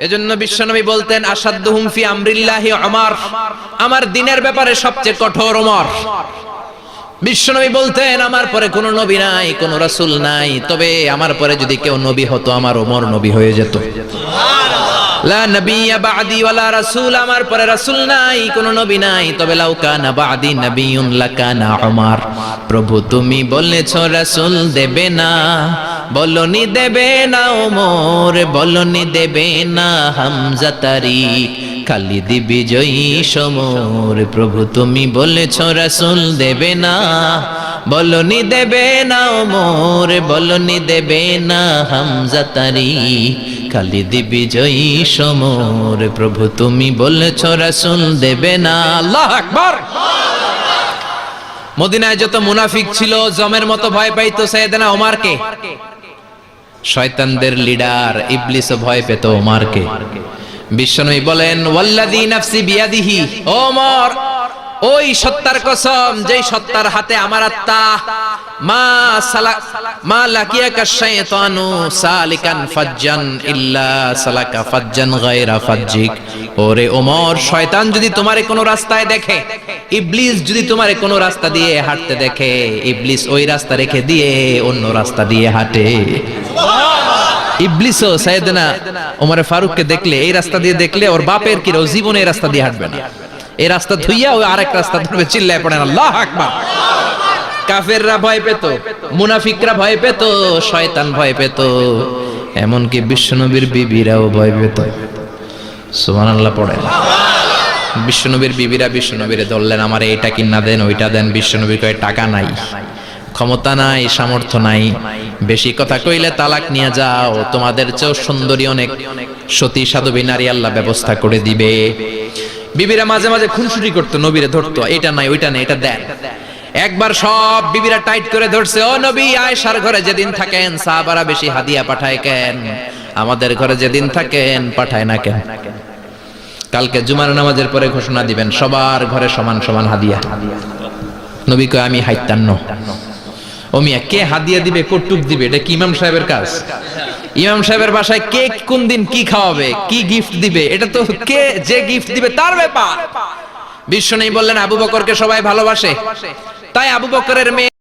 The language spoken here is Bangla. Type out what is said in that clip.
এজন্য বিশ্বনবী বলতেন আসাদুহুম ফি আমরিল্লাহি ওমর, আমার দ্বীনের ব্যাপারে সবচেয়ে কঠোর ওমর। বিশ্বনবী বলতেন আমার পরে কোনো নবী নাই, কোনো রাসূল নাই, তবে আমার পরে যদি কেউ নবী হতো আমার ওমর নবী হয়ে যেত। লা নবিয়্যা বা'দি ওয়ালা রাসূল, আমার পরে রাসূল নাই, কোনো নবী নাই, তবে লাউ কানা বা'দি নবিয়্যুন লাকানা ওমর। প্রভু তুমি বলেছো রাসূল দেবে না, বলনি দেবে না ওমর, বলনি দেবে না হামজা তারিক, খালিদ বিজয়ী সমর। প্রভু তুমি বলেছো রাসূল দেবে না, বলনি দেবে না ওমর, বলনি দেবে না হামজা তারিক, খালিদ বিজয়ী সমর। প্রভু তুমি বলেছো রাসূল দেবে না। আল্লাহু আকবার। মদিনায় যত মুনাফিক ছিল জমের মতো ভয় পাইতো সাইয়েদনা ওমরকে। শয়তানদের লিডার ইবলিসও ভয় পেত ওমরকে। বিশ্বনবী বলেন ওয়াল্লাযী নাফসি বিয়াদিহি, ওমর ওই সত্তার কসম যেই সত্তার হাতে আমার আত্মা, মা লাকিয়াকা শাইতানু সালিকান ফাজ্জান ইল্লা সালাকা ফাজ্জান গায়রা ফাজ্জিক। ওরে ওমর, শয়তান যদি তোমারে কোনো রাস্তায় দেখে, ইবলিস যদি তোমারে কোনো রাস্তা দিয়ে হাঁটতে দেখে, ইবলিস ওই রাস্তা রেখে দিয়ে অন্য রাস্তা দিয়ে হাঁটে। ইবলিসও সাইয়েদনা ওমর ফারুককে দেখলে, এই রাস্তা দিয়ে দেখলে ওর বাপের কি ও জীবনে এই রাস্তা দিয়ে হাঁটবে না, এই রাস্তা ধুইয়া ওই আরেক রাস্তা ধরবে। চিল্লায় পড়েন আল্লাহু আকবার। কাফেররা ভয় পেত, মুনাফিকরা ভয় পেত, শয়তান ভয় পেত, এমনকি বিশ্বনবীর বিবিরাও ভয় পেত। সুবহানাল্লাহ পড়েন। বিশ্বনবীর বিবিরা বিশ্বনবীরে ধরলেন আমারে এটা কিনা দেন ওইটা দেন। বিশ্বনবী কয় টাকা নাই, ক্ষমতা নাই, সামর্থ্য নাই, বেশি কথা কইলে তালাক নিয়ে যাও, তোমাদের চেয়েও সুন্দরী অনেক সতী সাধবী নারী আল্লাহ ব্যবস্থা করে দিবে। বিবিরা মাঝে মাঝে খুনসুটি করতো, নবীরে ধরতো, এটা নাই ওইটা নাই এটা দেন। একবার সব বিবিরা টাইট করে ধরছে, ও নবী আয়েশার ঘরে যেদিন থাকেন সাহাবারা বেশি হাদিয়া পাঠায় কেন, আমাদের ঘরে যেদিন থাকেন পাঠায় না কেন? কালকে জুমার নামাজের পরে ঘোষণা দিবেন সবার ঘরে সমান সমান হাদিয়া। নবী কয় আমি হাইতান্ন। ও মিয়া, কে হাদিয়া দিবে, কটুক দিবে, এটা কি ইমাম সাহেবের কাজ? ইমাম সাহেবের বাসায় কে কোন দিন কি খাওয়াবে, কি গিফট দিবে, এটা তো কে যে গিফট দিবে তার ব্যাপার। বিশ্বনবী বললেন আবু বকরকে সবাই ভালোবাসে, তাই আবু বকরের মেয়ে